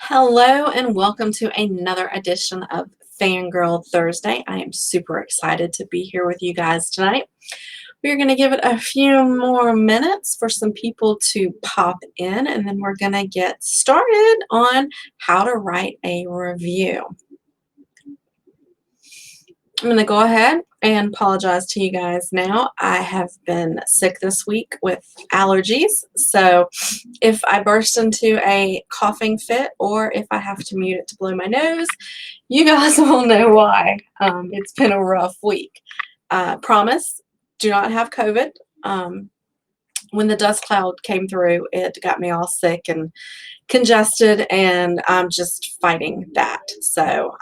Hello and welcome to another edition of Fangirl Thursday. I am super excited to be here with you guys tonight. We're going to give it a few more minutes for some people to pop in, and then we're going to get started on how to write a review. I'm going to go ahead and apologize to you guys now. I have been sick this week with allergies, so if I burst into a coughing fit or if I have to mute it to blow my nose, you guys will know why. It's been a rough week. Promise, do not have COVID. When the dust cloud came through, it got me all sick and congested, and I'm just fighting that. So,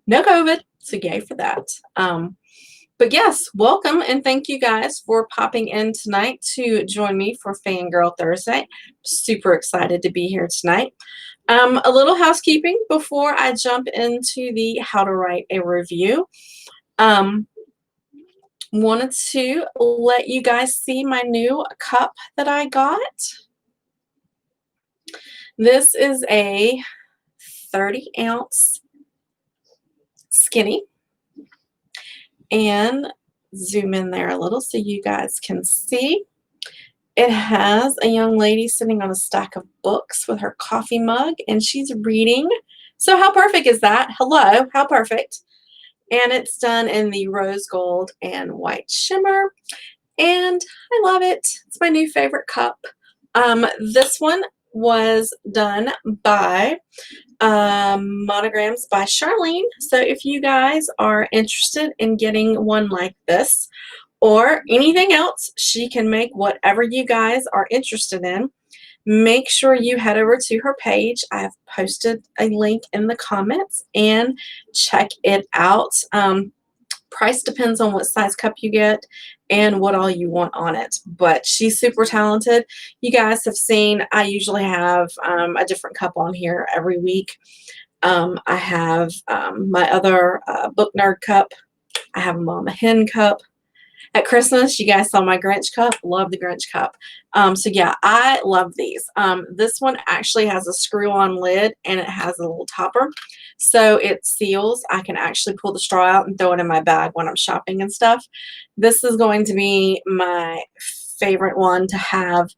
no COVID, so yay for that. But yes, welcome and thank you guys for popping in tonight to join me for Fangirl Thursday. Super excited to be here tonight. A little housekeeping before I jump into the how to write a review. Wanted to let you guys see my new cup that I got. This is a 30-ounce skinny, and zoom in there a little so you guys can see. It has a young lady sitting on a stack of books with her coffee mug, and she's reading. So how perfect is that? Hello, how perfect. And it's done in the rose gold and white shimmer, and I love it. It's my new favorite cup. This one was done by Monograms by Charlene. So if you guys are interested in getting one like this or anything else, she can make whatever you guys are interested in. Make sure you head over to her page. I have posted a link in the comments and check it out. Price depends on what size cup you get and what all you want on it, but she's super talented. You guys have seen I usually have a different cup on here every week. I have my other book nerd cup. I have a Mama Hen cup. At Christmas, you guys saw my Grinch cup. Love the Grinch cup. So yeah, I love these. This one actually has a screw-on lid and it has a little topper. So it seals. I can actually pull the straw out and throw it in my bag when I'm shopping and stuff. This is going to be my favorite one to have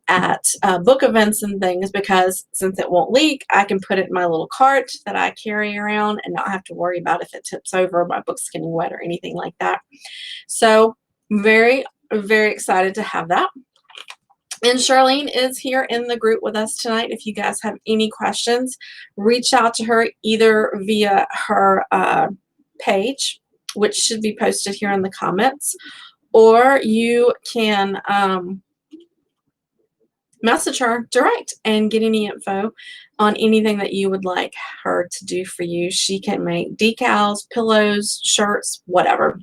at book events and things, because since it won't leak, I can put it in my little cart that I carry around and not have to worry about if it tips over, my book's getting wet or anything like that. So very, very excited to have that. And Charlene is here in the group with us tonight. If you guys have any questions, reach out to her either via her page, which should be posted here in the comments, or you can message her direct and get any info on anything that you would like her to do for you. She can make decals, pillows, shirts, whatever.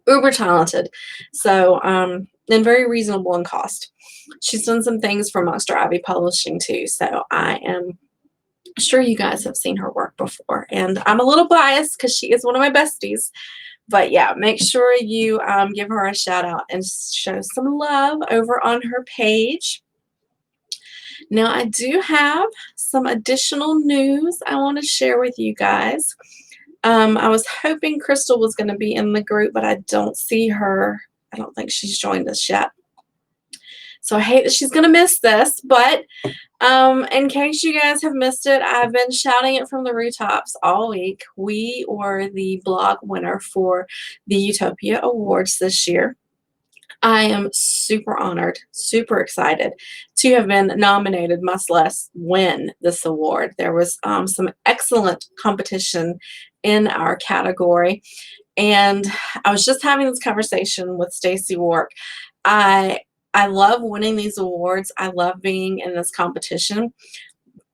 Uber talented. So, and very reasonable in cost. She's done some things for Monster Ivy Publishing too, so I am sure you guys have seen her work before. And I'm a little biased because she is one of my besties. But yeah, make sure you give her a shout out and show some love over on her page. Now, I do have some additional news I want to share with you guys. I was hoping Crystal was going to be in the group, but I don't see her. I don't think she's joined us yet. So I hate that she's going to miss this, but in case you guys have missed it, I've been shouting it from the rooftops all week. We were the blog winner for the Utopia Awards this year. I am super honored, super excited to have been nominated, much less win this award. There was some excellent competition in our category, and I was just having this conversation with Stacy Wark. I love winning these awards. I love being in this competition,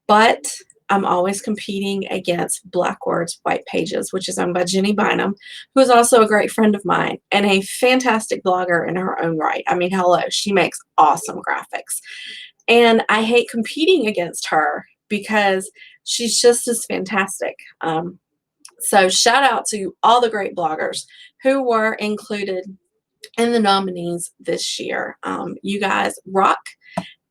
but I'm always competing against Black Words, White Pages, which is owned by Jenny Bynum, who is also a great friend of mine and a fantastic blogger in her own right. I mean, hello, she makes awesome graphics. And I hate competing against her because she's just as fantastic. So shout out to all the great bloggers who were included in the nominees this year. You guys rock.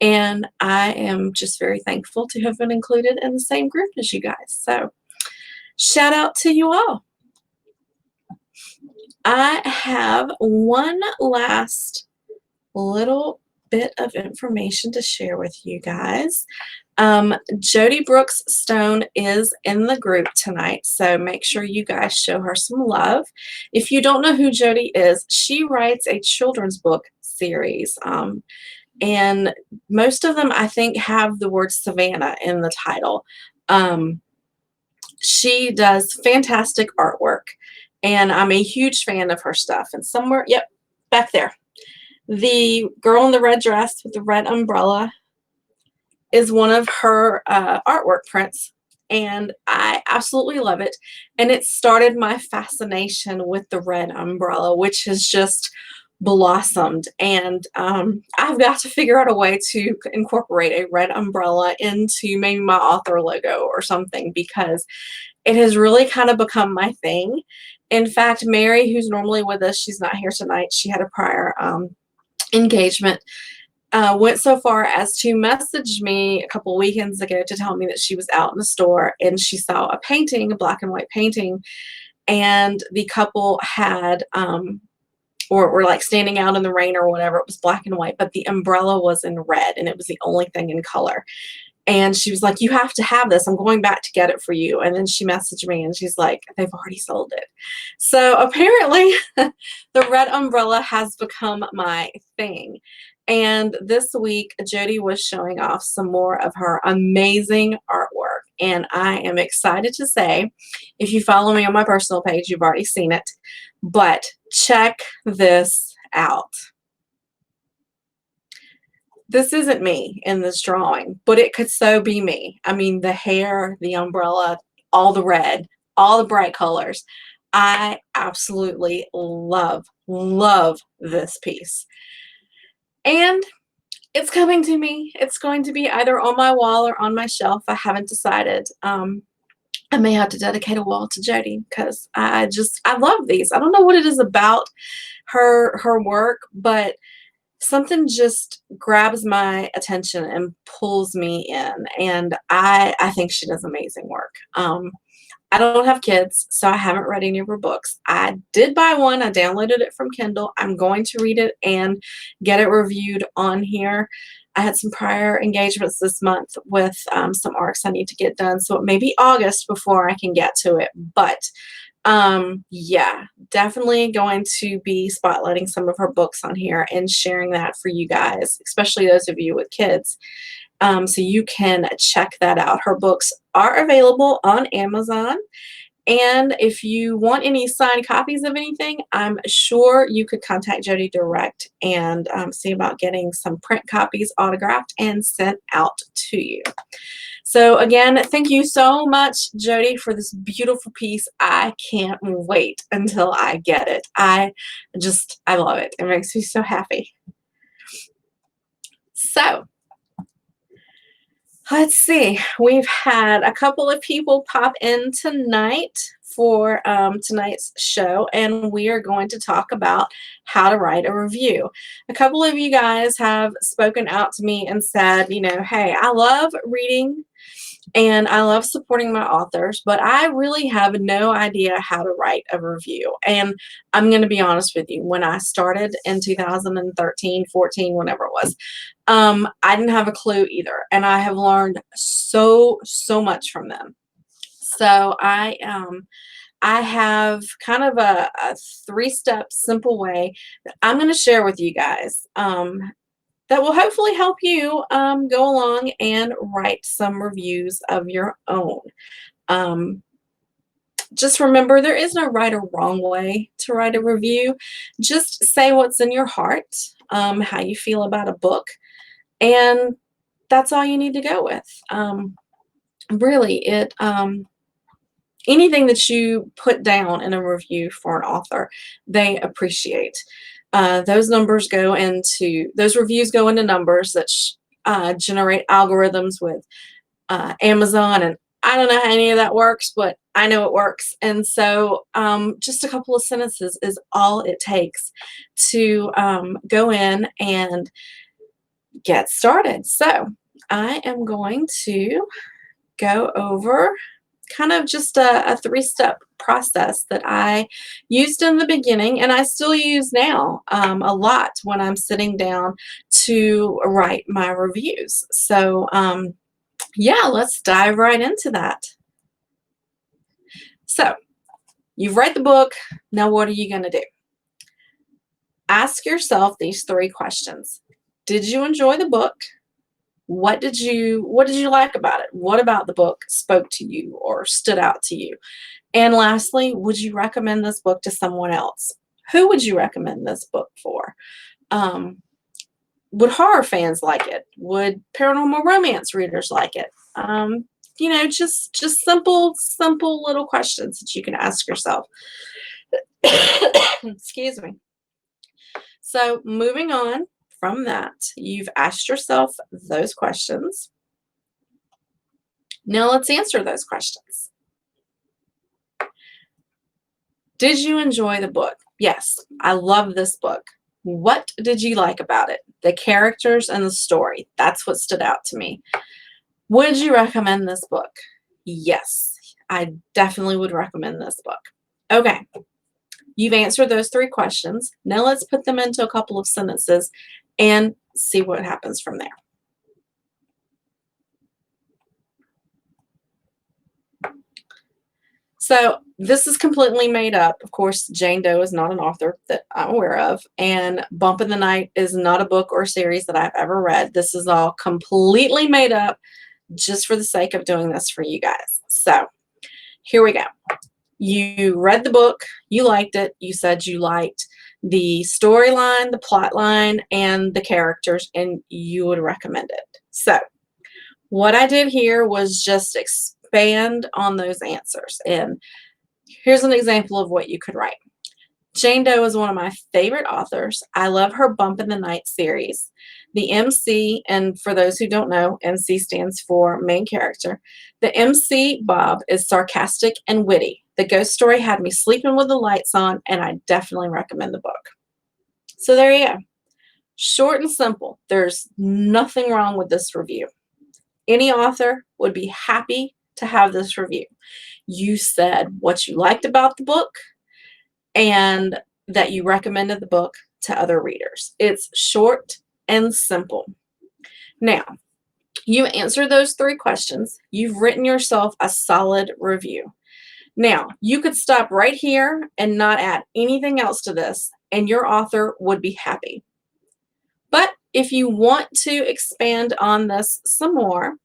And I am just very thankful to have been included in the same group as you guys. So shout out to you all. I have one last little bit of information to share with you guys. Jody Brooks Stone is in the group tonight, so make sure you guys show her some love. If you don't know who Jody is, she writes a children's book series, and most of them, I think, have the word Savannah in the title. She does fantastic artwork, and I'm a huge fan of her stuff. And somewhere, yep, back there, the girl in the red dress with the red umbrella is one of her artwork prints, and I absolutely love it. And it started my fascination with the red umbrella, which has just blossomed. And I've got to figure out a way to incorporate a red umbrella into maybe my author logo or something, because it has really kind of become my thing. In fact, Mary, who's normally with us, she's not here tonight. She had a prior engagement. Went so far as to message me a couple weekends ago to tell me that she was out in the store and she saw a painting, a black and white painting, and the couple had or were like standing out in the rain or whatever. It was black and white, but the umbrella was in red, and it was the only thing in color. And she was like, "You have to have this. I'm going back to get it for you." And then she messaged me and she's like, "They've already sold it." So apparently the red umbrella has become my thing. And this week, Jody was showing off some more of her amazing artwork. And I am excited to say, if you follow me on my personal page, you've already seen it. But check this out. This isn't me in this drawing, but it could so be me. I mean, the hair, the umbrella, all the red, all the bright colors. I absolutely love, love this piece. And it's coming to me. It's going to be either on my wall or on my shelf. I haven't decided. I may have to dedicate a wall to Jody, because I love these. I don't know what it is about her work, but something just grabs my attention and pulls me in, and I think she does amazing work. I don't have kids, so I haven't read any of her books. I did buy one. I downloaded it from Kindle. I'm going to read it and get it reviewed on here. I had some prior engagements this month with some arcs I need to get done, so it may be August before I can get to it. But yeah, definitely going to be spotlighting some of her books on here and sharing that for you guys, especially those of you with kids. So you can check that out. Her books are available on Amazon. And if you want any signed copies of anything, I'm sure you could contact Jody direct and see about getting some print copies autographed and sent out to you. So again, thank you so much, Jody, for this beautiful piece. I can't wait until I get it. I love it. It makes me so happy. So let's see. We've had a couple of people pop in tonight for tonight's show, and we are going to talk about how to write a review. A couple of you guys have spoken out to me and said, you know, hey, I love reading and I love supporting my authors, but I really have no idea how to write a review. And I'm going to be honest with you, when I started in 2013, 14, whenever it was, I didn't have a clue either. And I have learned so much from them. So I have kind of a 3-step simple way that I'm going to share with you guys. That will hopefully help you go along and write some reviews of your own. Just remember, there is no right or wrong way to write a review. Just say what's in your heart, how you feel about a book, and that's all you need to go with. Really, anything that you put down in a review for an author, they appreciate. Those reviews go into numbers that generate algorithms with Amazon, and I don't know how any of that works, but I know it works. And so just a couple of sentences is all it takes to go in and get started. So I am going to go over kind of just a three-step process that I used in the beginning and I still use now a lot when I'm sitting down to write my reviews. So yeah, let's dive right into that. So you've read the book. Now what are you going to do? Ask yourself these three questions. Did you enjoy the book? What did you like about it? What about the book spoke to you or stood out to you? And lastly, would you recommend this book to someone else? Who would you recommend this book for? Would horror fans like it? Would paranormal romance readers like it? You know, just simple little questions that you can ask yourself. Excuse me. So moving on from that, you've asked yourself those questions. Now let's answer those questions. Did you enjoy the book? Yes, I love this book. What did you like about it? The characters and the story. That's what stood out to me. Would you recommend this book? Yes, I definitely would recommend this book. Okay, you've answered those three questions. Now let's put them into a couple of sentences and see what happens from there. So this is completely made up. Of course, Jane Doe is not an author that I'm aware of, and Bump in the Night is not a book or series that I've ever read. This is all completely made up just for the sake of doing this for you guys. So here we go. You read the book, you liked it, you said you liked the storyline, the plot line, and the characters, and you would recommend it. So what I did here was just expand on those answers. And here's an example of what you could write. Jane Doe is one of my favorite authors. I love her Bump in the Night series. The MC, and for those who don't know, MC stands for main character. The MC, Bob, is sarcastic and witty. The ghost story had me sleeping with the lights on, and I definitely recommend the book. So there you go. Short and simple. There's nothing wrong with this review. Any author would be happy to have this review. You said what you liked about the book and that you recommended the book to other readers. It's short and simple. Now, you answered those three questions. You've written yourself a solid review. Now, you could stop right here and not add anything else to this, and your author would be happy. But if you want to expand on this some more,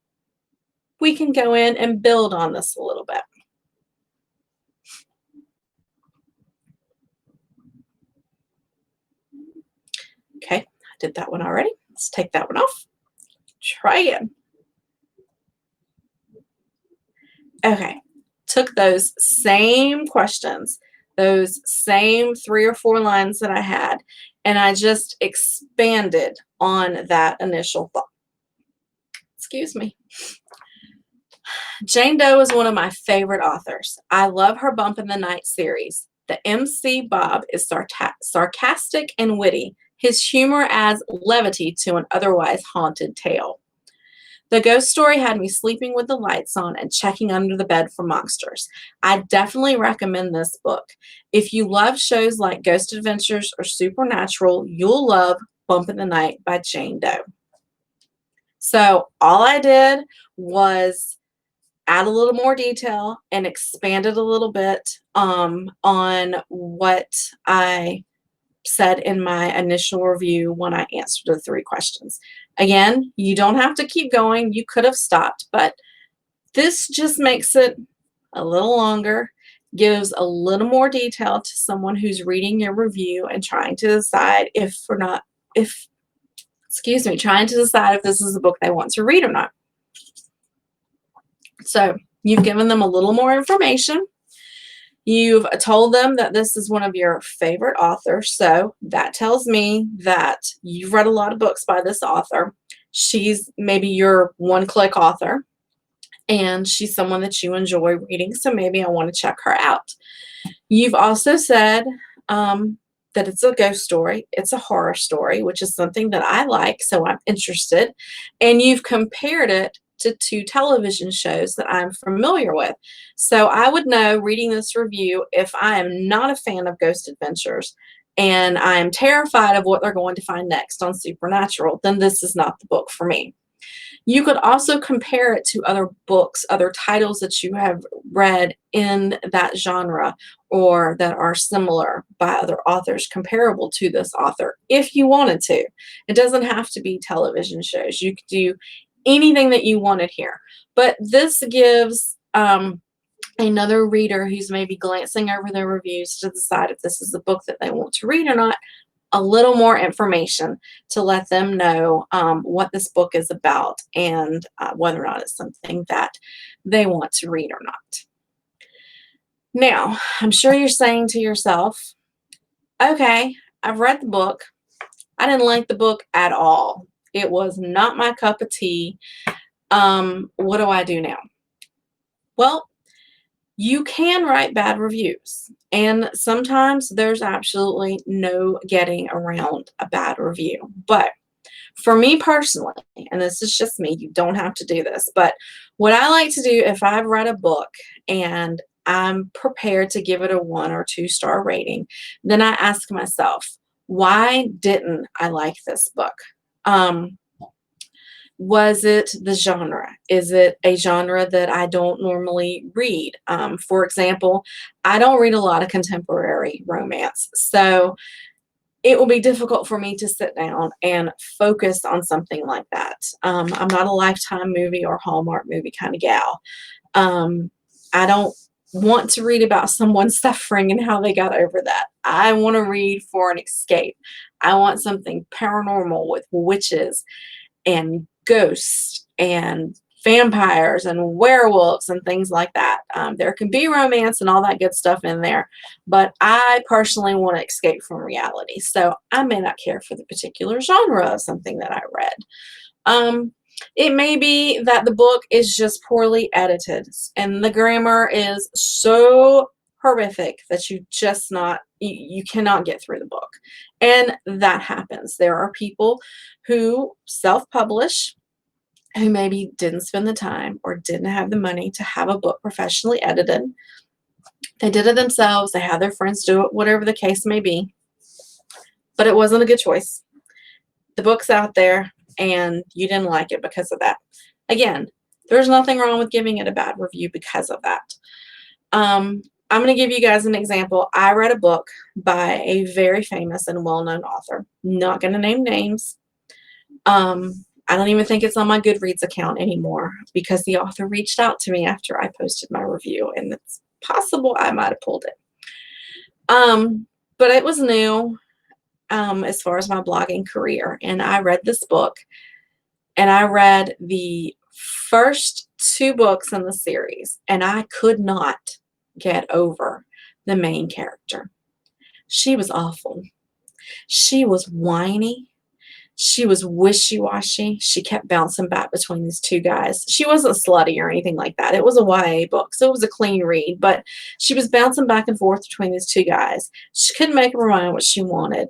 we can go in and build on this a little bit. Okay, I did that one already. Let's take that one off. Try again. Okay, took those same questions, those same 3 or 4 lines that I had, and I just expanded on that initial thought. Excuse me. Jane Doe is one of my favorite authors. I love her Bump in the Night series. The MC, Bob, is sarcastic and witty. His humor adds levity to an otherwise haunted tale. The ghost story had me sleeping with the lights on and checking under the bed for monsters. I definitely recommend this book. If you love shows like Ghost Adventures or Supernatural, you'll love Bump in the Night by Jane Doe. So all I did was add a little more detail and expand it a little bit on what I said in my initial review when I answered the 3 questions. Again, you don't have to keep going. You could have stopped, but this just makes it a little longer, gives a little more detail to someone who's reading your review and trying to decide trying to decide if this is a book they want to read or not. So you've given them a little more information. You've told them that this is one of your favorite authors, so that tells me that you've read a lot of books by this author. She's maybe your one-click author, and she's someone that you enjoy reading, so maybe I want to check her out. You've also said that it's a ghost story, it's a horror story, which is something that I like, so I'm interested, and you've compared it to two television shows that I'm familiar with. So I would know reading this review if I am not a fan of ghost adventures and I'm terrified of what they're going to find next on Supernatural, then this is not the book for me. You could also compare it to other books, other titles that you have read in that genre or that are similar by other authors comparable to this author if you wanted to. It doesn't have to be television shows. You could do anything that you wanted here. But this gives another reader who's maybe glancing over their reviews to decide if this is the book that they want to read or not, a little more information to let them know what this book is about and whether or not it's something that they want to read or not. Now, I'm sure you're saying to yourself, okay, I've read the book. I didn't like the book at all. It was not my cup of tea. What do I do now? Well, you can write bad reviews, and sometimes there's absolutely no getting around a bad review. But for me personally, and this is just me, you don't have to do this, but what I like to do if I've read a book and I'm prepared to give it a 1 or 2 star rating, then I ask myself, why didn't I like this book? Was it the genre? Is it a genre that I don't normally read? For example, I don't read a lot of contemporary romance, so it will be difficult for me to sit down and focus on something like that. I'm not a Lifetime movie or Hallmark movie kind of gal. I don't want to read about someone suffering and how they got over that. I want to read for an escape. I want something paranormal with witches and ghosts and vampires and werewolves and things like that. There can be romance and all that good stuff in there, but I personally want to escape from reality. So I may not care for the particular genre of something that I read. It may be that the book is just poorly edited and the grammar is so horrific that you cannot get through the book. And that happens. There are people who self-publish who maybe didn't spend the time or didn't have the money to have a book professionally edited. They did it themselves. They had their friends do it, whatever the case may be. But it wasn't a good choice. The book's out there, and you didn't like it because of that. Again, there's nothing wrong with giving it a bad review because of that. I'm going to give you guys an example. I read a book by a very famous and well-known author. Not going to name names. I don't even think it's on my Goodreads account anymore because the author reached out to me after I posted my review, and it's possible I might have pulled it. But it was new as far as my blogging career, and I read this book, and I read the first 2 books in the series, and I could not get over the main character. She was awful. She was whiny. She was wishy-washy. She kept bouncing back between these 2 guys. She wasn't slutty or anything like that. It was a YA book, so it was a clean read, but she was bouncing back and forth between these 2 guys. She couldn't make up her mind what she wanted.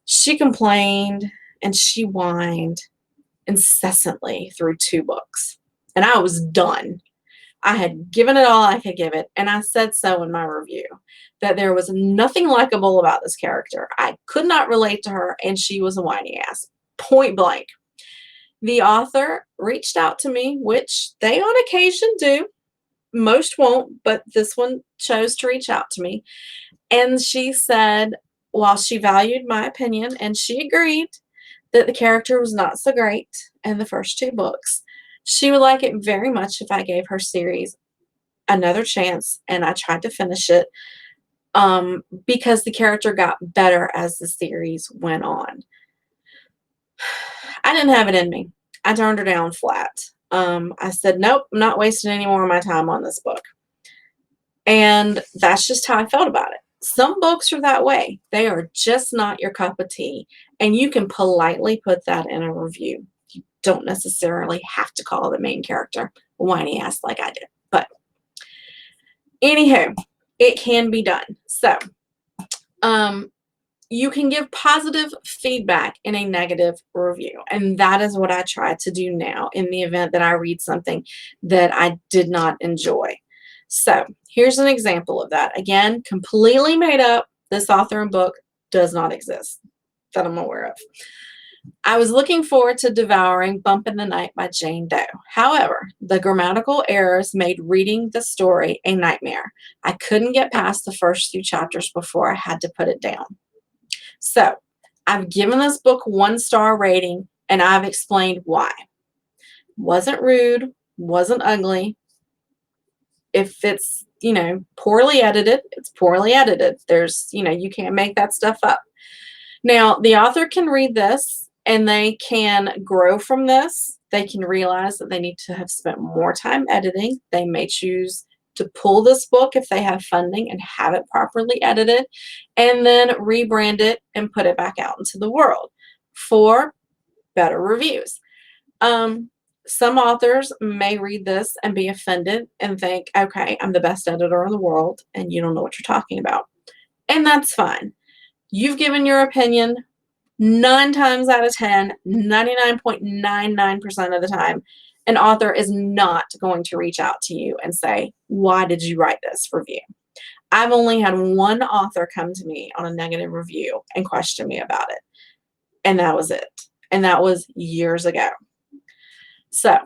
She complained and she whined incessantly through 2 books, and I was done. I had given it all I could give it, and I said so in my review, that there was nothing likable about this character. I could not relate to her, and she was a whiny ass. Point blank. The author reached out to me, which they on occasion do. Most won't, but this one chose to reach out to me. And she said, while she valued my opinion, and she agreed that the character was not so great in the first 2 books, she would like it very much if I gave her series another chance and I tried to finish it because the character got better as the series went on. I didn't have it in me. I turned her down flat. I said, nope, I'm not wasting any more of my time on this book. And that's just how I felt about it. Some books are that way. They are just not your cup of tea. And you can politely put that in a review. You don't necessarily have to call the main character a whiny ass like I did. But anywho, it can be done. So, you can give positive feedback in a negative review. And that is what I try to do now in the event that I read something that I did not enjoy. So here's an example of that. Again, completely made up. This author and book does not exist that I'm aware of. I was looking forward to devouring Bump in the Night by Jane Doe. However, the grammatical errors made reading the story a nightmare. I couldn't get past the first few chapters before I had to put it down. So I've given this book 1-star rating, and I've explained why. Wasn't rude, wasn't ugly. If it's, poorly edited, it's poorly edited. There's, you can't make that stuff up. Now, the author can read this and they can grow from this. They can realize that they need to have spent more time editing. They may choose to pull this book if they have funding and have it properly edited, and then rebrand it and put it back out into the world for better reviews. Some authors may read this and be offended and think, okay, I'm the best editor in the world and you don't know what you're talking about. And that's fine. You've given your opinion 9 times out of 10, 99.99% of the time. An author is not going to reach out to you and say, why did you write this review? I've only had one author come to me on a negative review and question me about it. And that was it. And that was years ago. So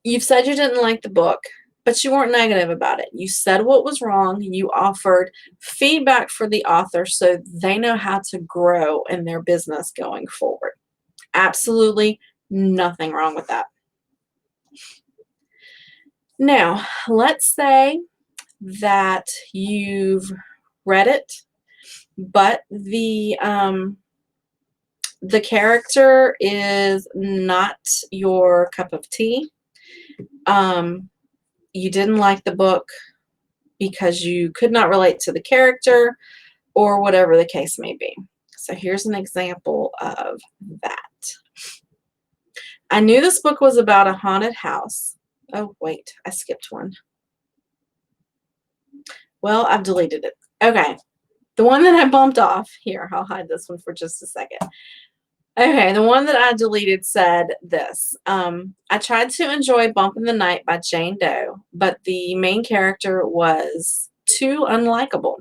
you've said you didn't like the book, but you weren't negative about it. You said what was wrong. You offered feedback for the author so they know how to grow in their business going forward. Absolutely nothing wrong with that. Now, let's say that you've read it, but the character is not your cup of tea. You didn't like the book because you could not relate to the character or whatever the case may be. So here's an example of that. I knew this book was about a haunted house. Oh, wait, I skipped one. Well, I've deleted it. Okay, the one that I bumped off, here, I'll hide this one for just a second. Okay, the one that I deleted said this. I tried to enjoy Bump in the Night by Jane Doe, but the main character was too unlikable.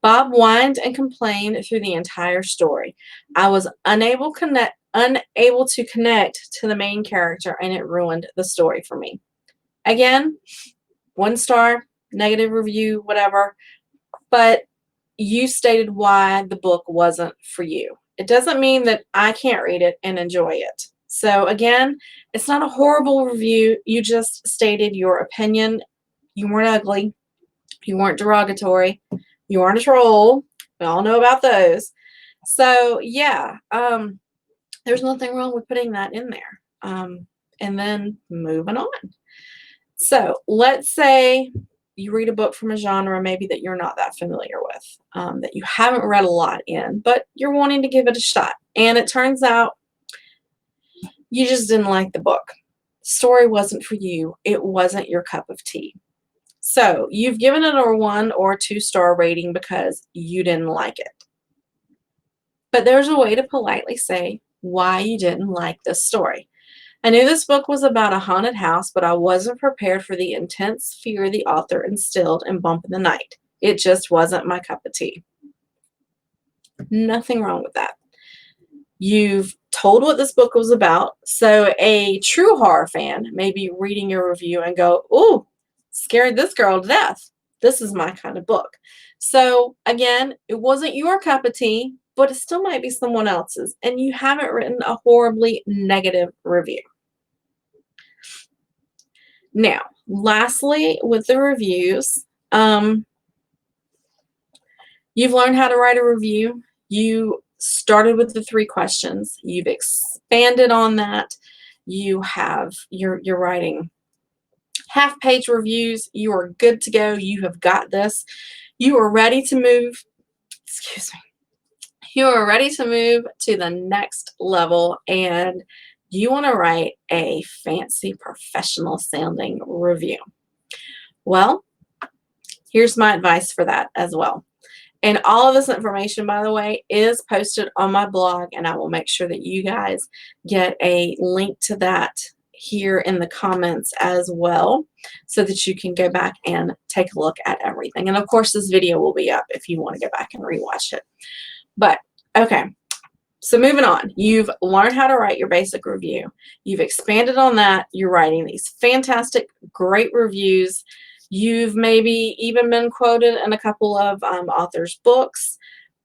Bob whined and complained through the entire story. I was unable to connect to the main character, and it ruined the story for me. Again, 1 star, negative review, whatever, but you stated why the book wasn't for you. It doesn't mean that I can't read it and enjoy it. So again, it's not a horrible review. You just stated your opinion. You weren't ugly. You weren't derogatory. You weren't a troll. We all know about those. So yeah, there's nothing wrong with putting that in there. And then moving on. So let's say you read a book from a genre maybe that you're not that familiar with, that you haven't read a lot in, but you're wanting to give it a shot. And it turns out you just didn't like the book. The story wasn't for you. It wasn't your cup of tea. So you've given it a 1 or 2 star rating because you didn't like it. But there's a way to politely say why you didn't like this story. I knew this book was about a haunted house, but I wasn't prepared for the intense fear the author instilled in Bump in the Night. It just wasn't my cup of tea. Nothing wrong with that. You've told what this book was about, so a true horror fan may be reading your review and go, ooh, scared this girl to death. This is my kind of book. So again, it wasn't your cup of tea, but it still might be someone else's, and you haven't written a horribly negative review. Now, lastly, with the reviews, you've learned how to write a review. You started with the 3 questions. You've expanded on that. You're writing half-page reviews. You are good to go. You have got this. You are ready to move. Excuse me. You are ready to move to the next level, and you want to write a fancy professional sounding review. Well, here's my advice for that as well. And all of this information, by the way, is posted on my blog, and I will make sure that you guys get a link to that here in the comments as well, so that you can go back and take a look at everything. And of course, this video will be up if you want to go back and rewatch it. But okay, so moving on, you've learned how to write your basic review. You've expanded on that. You're writing these fantastic, great reviews. You've maybe even been quoted in a couple of authors' books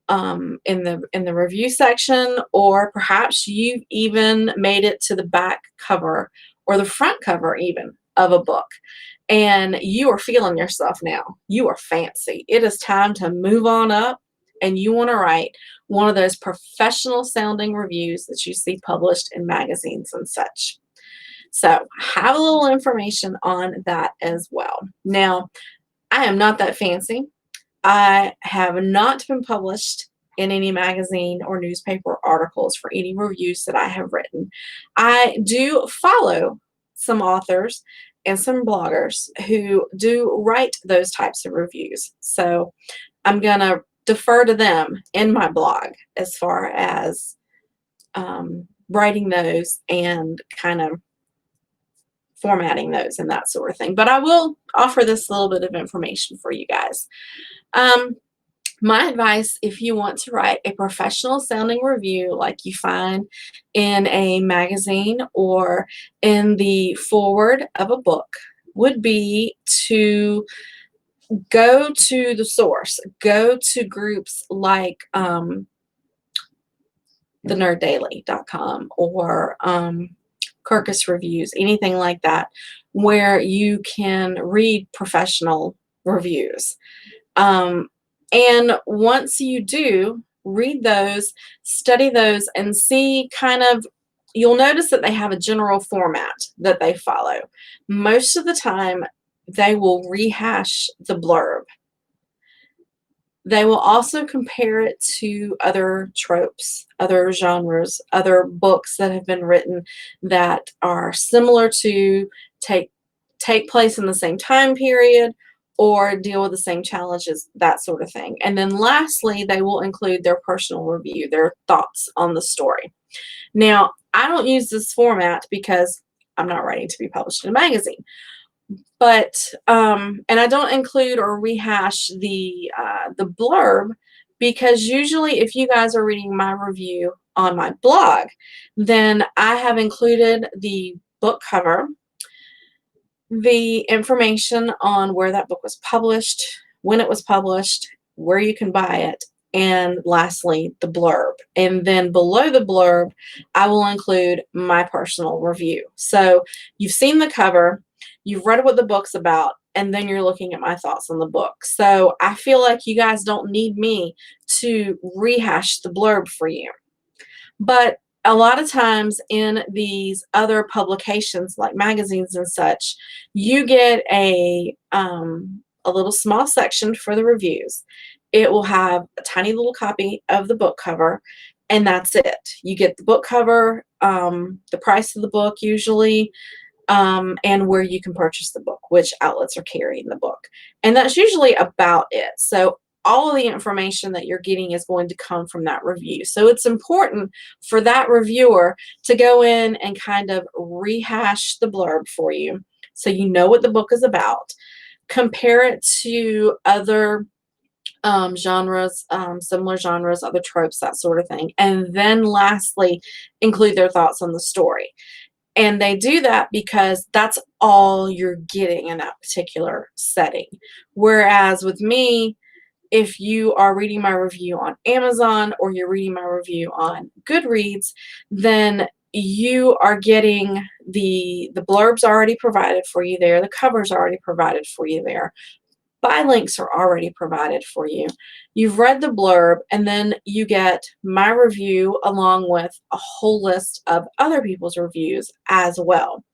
in the review section, or perhaps you've even made it to the back cover or the front cover even of a book. And you are feeling yourself now. You are fancy. It is time to move on up, and you want to write one of those professional sounding reviews that you see published in magazines and such. So have a little information on that as well. Now, I am not that fancy. I have not been published in any magazine or newspaper articles for any reviews that I have written. I do follow some authors and some bloggers who do write those types of reviews. So I'm going to defer to them in my blog as far as writing those and kind of formatting those and that sort of thing. But I will offer this little bit of information for you guys. My advice, if you want to write a professional sounding review like you find in a magazine or in the foreword of a book, would be to go to the source. Go to groups like thenerddaily.com or Kirkus Reviews, anything like that, where you can read professional reviews. And once you do read those, study those, and see kind of, you'll notice that they have a general format that they follow. Most of the time, they will rehash the blurb. They will also compare it to other tropes, other genres, other books that have been written that are similar to, take place in the same time period, or deal with the same challenges, that sort of thing. And then lastly, they will include their personal review, their thoughts on the story. Now, I don't use this format because I'm not writing to be published in a magazine. But, and I don't include or rehash the blurb, because usually if you guys are reading my review on my blog, then I have included the book cover, the information on where that book was published, when it was published, where you can buy it, and lastly, the blurb. And then below the blurb, I will include my personal review. So you've seen the cover, you've read what the book's about, and then you're looking at my thoughts on the book. So I feel like you guys don't need me to rehash the blurb for you. But a lot of times in these other publications like magazines and such, you get a little small section for the reviews. It will have a tiny little copy of the book cover, and that's it. You get the book cover, the price of the book usually, and where you can purchase the book, which outlets are carrying the book. And that's usually about it. So all of the information that you're getting is going to come from that review. So it's important for that reviewer to go in and kind of rehash the blurb for you so you know what the book is about. Compare it to other genres, similar genres, other tropes, that sort of thing. And then lastly, include their thoughts on the story. And they do that because that's all you're getting in that particular setting. Whereas with me, if you are reading my review on Amazon or you're reading my review on Goodreads, then you are getting the blurbs already provided for you there, the covers already provided for you there, buy links are already provided for you. You've read the blurb, and then you get my review along with a whole list of other people's reviews as well.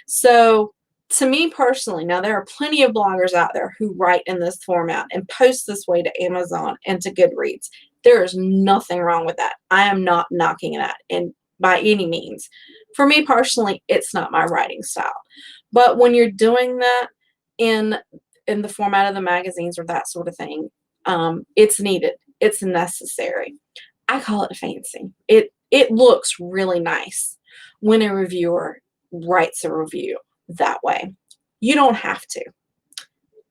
So to me personally, now there are plenty of bloggers out there who write in this format and post this way to Amazon and to Goodreads. There is nothing wrong with that. I am not knocking that and by any means. For me personally, it's not my writing style. But when you're doing that in the format of the magazines or that sort of thing, It's needed. It's necessary. I call it fancy. It looks really nice when a reviewer writes a review that way. You don't have to.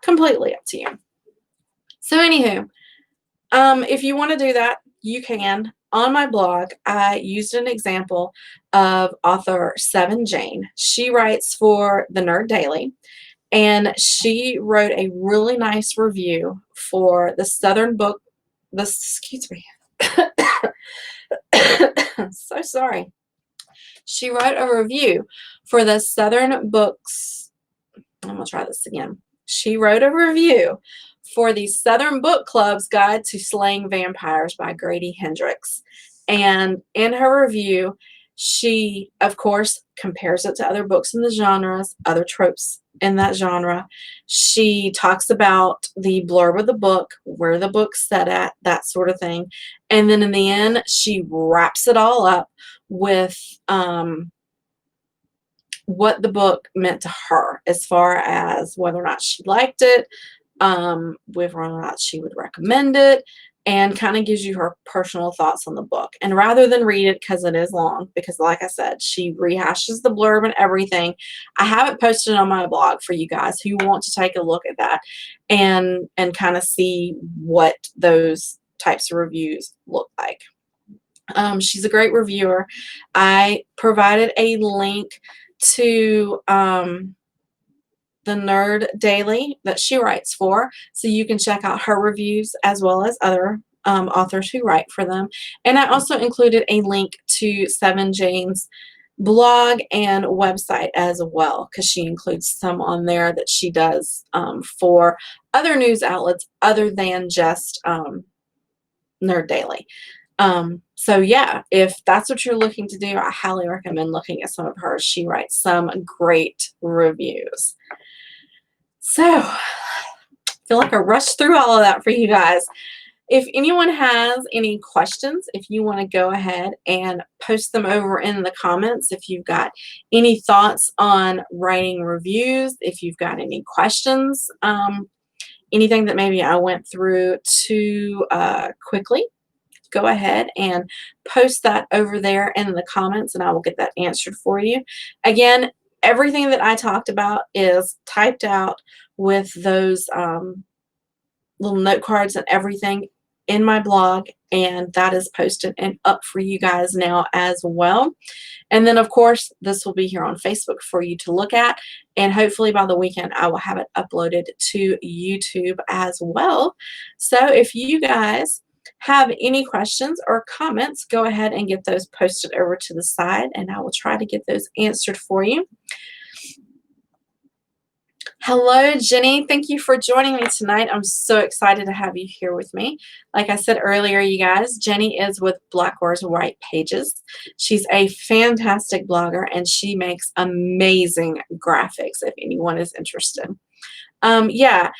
Completely up to you. So anywho, if you want to do that, you can. On my blog, I used an example of author Seven Jane. She writes for the Nerd Daily, and she wrote a really nice review for the Southern Book. Excuse me. So sorry. She wrote a review for the Southern Books. I'm going to try this again. She wrote a review for the Southern Book Club's Guide to Slaying Vampires by Grady Hendrix. And in her review, she, of course, compares it to other books in the genres, other tropes in that genre. She talks about the blurb of the book, where the book's set at, that sort of thing. And then in the end, she wraps it all up with what the book meant to her as far as whether or not she liked it, whether or not she would recommend it, and kind of gives you her personal thoughts on the book. And rather than read it, because it is long, because like I said, she rehashes the blurb and everything, I have it posted on my blog for you guys who want to take a look at that and kind of see what those types of reviews look like. She's a great reviewer. I provided a link to the Nerd Daily that she writes for, so you can check out her reviews as well as other authors who write for them. And I also included a link to Seven Jane's blog and website as well, because she includes some on there that she does for other news outlets other than just Nerd Daily. So yeah, if that's what you're looking to do, I highly recommend looking at some of hers. She writes some great reviews. So I feel like I rushed through all of that for you guys. If anyone has any questions, if you want to go ahead and post them over in the comments, if you've got any thoughts on writing reviews, if you've got any questions, anything that maybe I went through too quickly, go ahead and post that over there in the comments and I will get that answered for you. Again, everything that I talked about is typed out with those little note cards and everything in my blog, and that is posted and up for you guys now as well. And then of course this will be here on Facebook for you to look at, and hopefully by the weekend I will have it uploaded to YouTube as well. So if you guys have any questions or comments, go ahead and get those posted over to the side and I will try to get those answered for you. Hello, Jenny. Thank you for joining me tonight. I'm so excited to have you here with me. Like I said earlier, you guys, Jenny is with Black Wars White Pages. She's a fantastic blogger and she makes amazing graphics if anyone is interested. Yeah,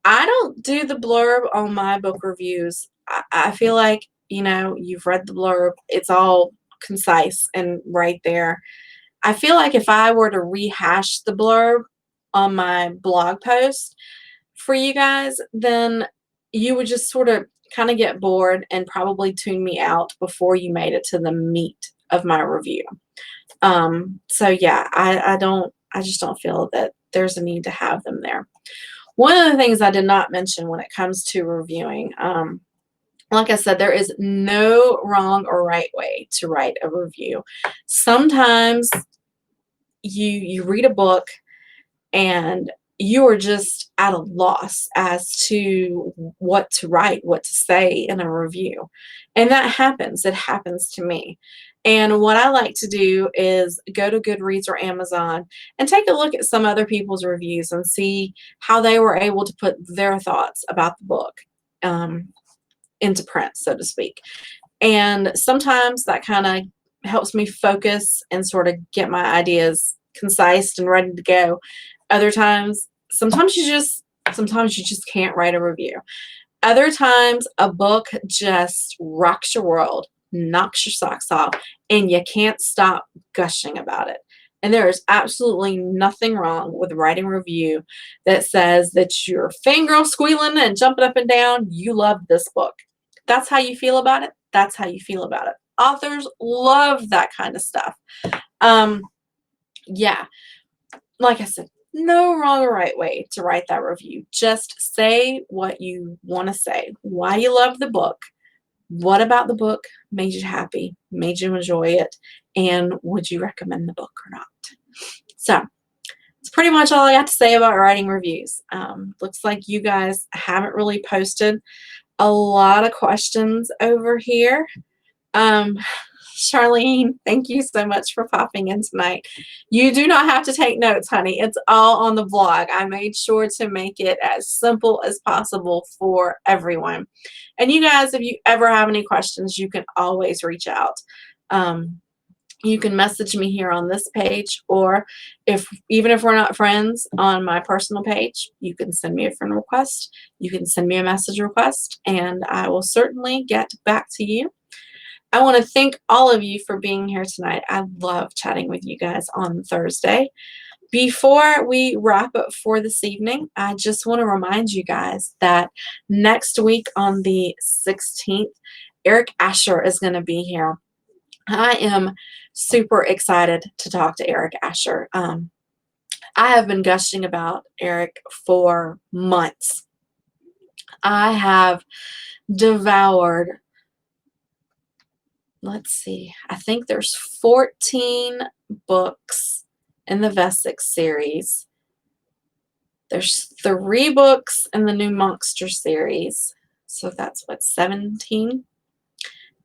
I don't do the blurb on my book reviews. I feel like, you know, you've read the blurb. It's all concise and right there. I feel like if I were to rehash the blurb on my blog post for you guys, then you would just sort of kind of get bored and probably tune me out before you made it to the meat of my review. So yeah, I just don't feel that there's a need to have them there. One of the things I did not mention when it comes to reviewing, like I said, there is no wrong or right way to write a review. Sometimes you read a book and you are just at a loss as to what to write, what to say in a review. And that happens. It happens to me. And what I like to do is go to Goodreads or Amazon and take a look at some other people's reviews and see how they were able to put their thoughts about the book into print, so to speak. And sometimes that kind of helps me focus and sort of get my ideas concise and ready to go. Other times, sometimes you just can't write a review. Other times, a book just rocks your world, knocks your socks off, and you can't stop gushing about it. And there is absolutely nothing wrong with writing a review that says that you're fangirl squealing and jumping up and down. You love this book. That's how you feel about it. That's how you feel about it. Authors love that kind of stuff. Yeah, like I said, no wrong or right way to write that review. Just say what you want to say, why you love the book, what about the book made you happy, made you enjoy it, and would you recommend the book or not? So that's pretty much all I got to say about writing reviews. Looks like you guys haven't really posted a lot of questions over here. Charlene, thank you so much for popping in tonight. You do not have to take notes, honey. It's all on the blog. I made sure to make it as simple as possible for everyone. And you guys, if you ever have any questions, you can always reach out. You can message me here on this page, or even if we're not friends, on my personal page, you can send me a friend request. You can send me a message request, and I will certainly get back to you. I want to thank all of you for being here tonight. I love chatting with you guys on Thursday. Before we wrap up for this evening, I just want to remind you guys that next week on the 16th, Eric Asher is going to be here. I am super excited to talk to Eric Asher. I have been gushing about Eric for months. I have devoured, let's see, I think there's 14 books in the Vesic series. There's 3 books in the New Monster series. So that's what, 17?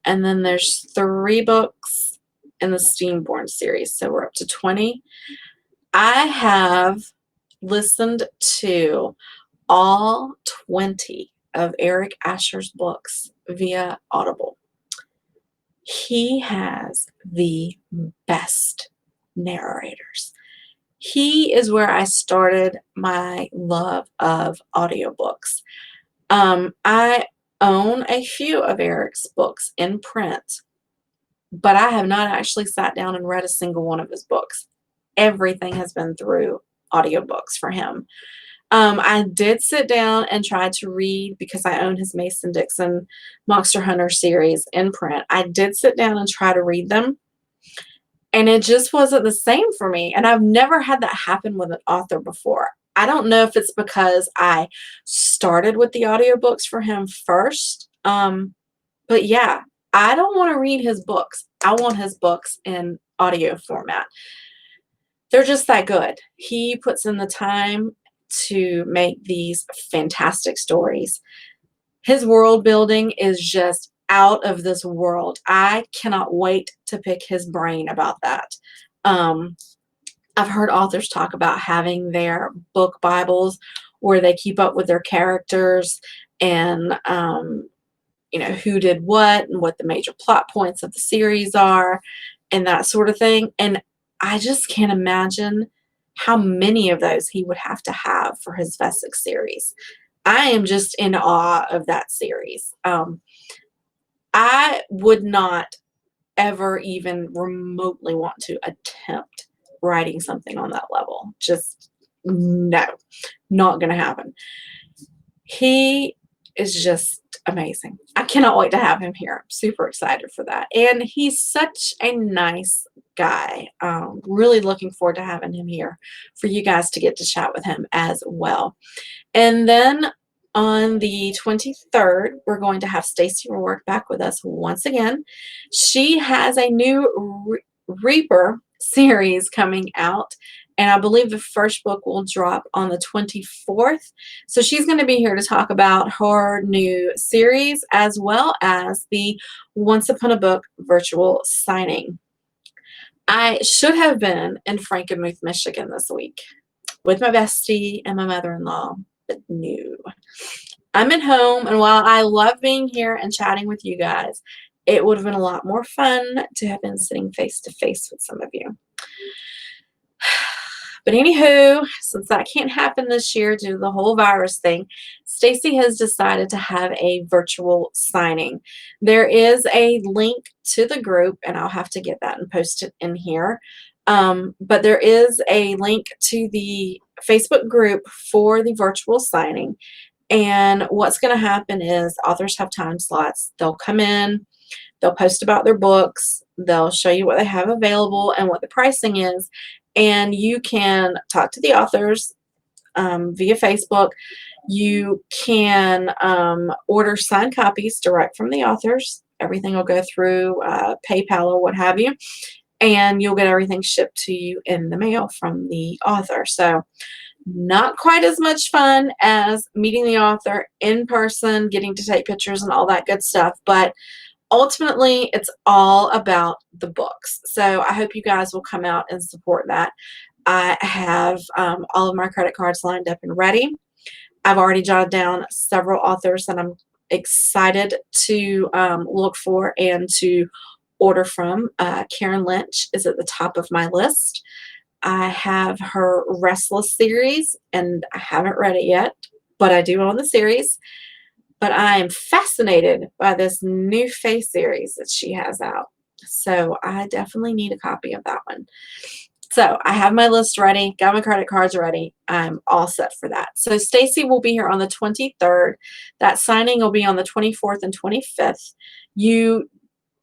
And then there's 3 books in the Steamborn series. So we're up to 20. I have listened to all 20 of Eric Asher's books via Audible. He has the best narrators. He is where I started my love of audiobooks. I own a few of Eric's books in print, but I have not actually sat down and read a single one of his books. Everything has been through audiobooks for him. I did sit down and try to read, because I own his Mason-Dixon Monster Hunter series in print. I did sit down and try to read them, and it just wasn't the same for me. And I've never had that happen with an author before. I don't know if it's because I started with the audiobooks for him first. But yeah, I don't want to read his books. I want his books in audio format. They're just that good. He puts in the time to make these fantastic stories. His world building is just out of this world. I cannot wait to pick his brain about that. I've heard authors talk about having their book Bibles where they keep up with their characters and, who did what and what the major plot points of the series are and that sort of thing. And I just can't imagine how many of those he would have to have for his Vesic series. I am just in awe of that series. I would not ever even remotely want to attempt writing something on that level. Just no, not going to happen. He is just amazing. I cannot wait to have him here. I'm super excited for that. And he's such a nice guy. Really looking forward to having him here for you guys to get to chat with him as well. And then on the 23rd, we're going to have Stacy Rourke back with us once again. She has a new Reaper series coming out, and I believe the first book will drop on the 24th. So she's going to be here to talk about her new series as well as the Once Upon a Book virtual signing. I should have been in Frankenmuth, Michigan this week with my bestie and my mother-in-law, but no. I'm at home, and while I love being here and chatting with you guys, it would have been a lot more fun to have been sitting face-to-face with some of you. But anywho, since that can't happen this year due to the whole virus thing, Stacy has decided to have a virtual signing. There is a link to the group, and I'll have to get that and post it in here. But there is a link to the Facebook group for the virtual signing. And what's going to happen is authors have time slots. They'll come in, they'll post about their books, they'll show you what they have available and what the pricing is, and you can talk to the authors via Facebook. You can order signed copies direct from the authors. Everything will go through PayPal or what have you, and you'll get everything shipped to you in the mail from the author. So not quite as much fun as meeting the author in person, getting to take pictures and all that good stuff, but ultimately it's all about the books. So I hope you guys will come out and support that. I have all of my credit cards lined up and ready. I've already jotted down several authors that I'm excited to look for and to order from. Karen Lynch is at the top of my list. I have her Restless series, and I haven't read it yet, but I do own the series. But I am fascinated by this new Fae series that she has out. So I definitely need a copy of that one. So I have my list ready, got my credit cards ready. I'm all set for that. So Stacy will be here on the 23rd. That signing will be on the 24th and 25th. You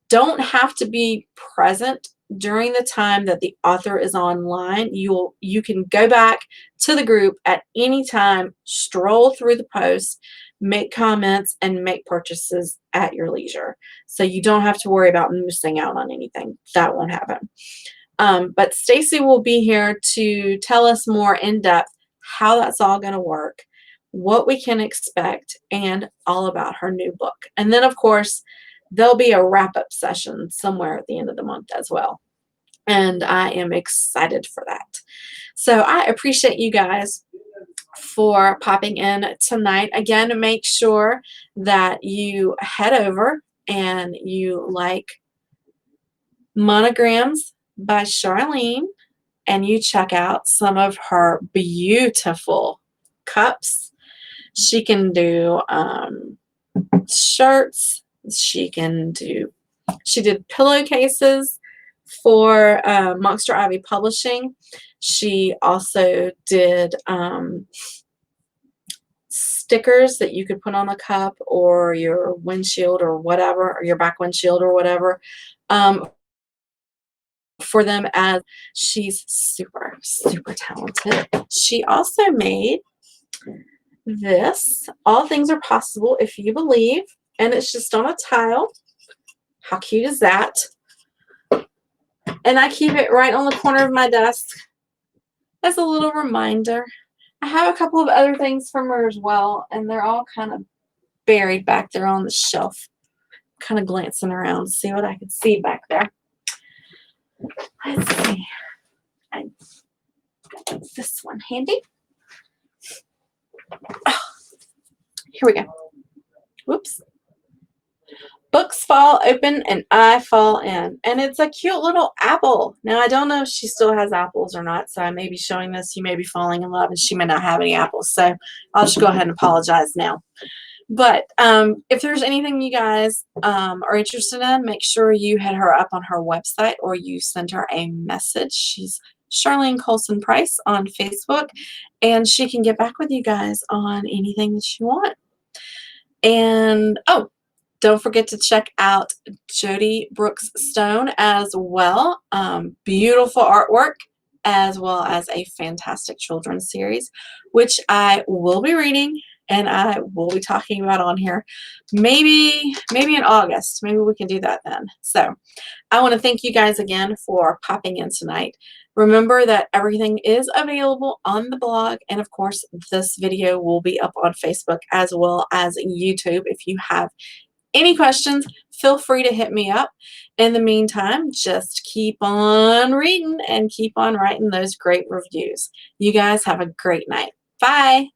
don't have to be present during the time that the author is online. You can go back to the group at any time, stroll through the post, make comments, and make purchases at your leisure. So you don't have to worry about missing out on anything. That won't happen. But Stacy will be here to tell us more in depth how that's all going to work, what we can expect, and all about her new book. And then, of course, there'll be a wrap-up session somewhere at the end of the month as well. And I am excited for that. So I appreciate you guys for popping in tonight. Again, make sure that you head over and you like Monograms by Charlene, and you check out some of her beautiful cups. She can do shirts. She did pillowcases for Monster Ivy Publishing. She also did stickers that you could put on a cup or your windshield or whatever, or your back windshield or whatever, for them. As she's super, super talented. She also made this, All Things Are Possible If You Believe, and it's just on a tile. How cute is that? And I keep it right on the corner of my desk as a little reminder. I have a couple of other things from her as well, and they're all kind of buried back there on the shelf. Kind of glancing around to see what I can see back there. Let's see. I got this one handy. Oh, here we go. Whoops. Books fall open and I fall in. And it's a cute little apple. Now, I don't know if she still has apples or not, so I may be showing this. You may be falling in love and she may not have any apples. So I'll just go ahead and apologize now. But if there's anything you guys are interested in, make sure you hit her up on her website or you send her a message. She's Charlene Colson Price on Facebook, and she can get back with you guys on anything that you want. And, oh, don't forget to check out Jody Brooks Stone as well. Beautiful artwork, as well as a fantastic children's series, which I will be reading and I will be talking about on here. Maybe in August. Maybe we can do that then. So I want to thank you guys again for popping in tonight. Remember that everything is available on the blog, and of course this video will be up on Facebook as well as YouTube. If you have any questions, feel free to hit me up. In the meantime, just keep on reading and keep on writing those great reviews. You guys have a great night. Bye.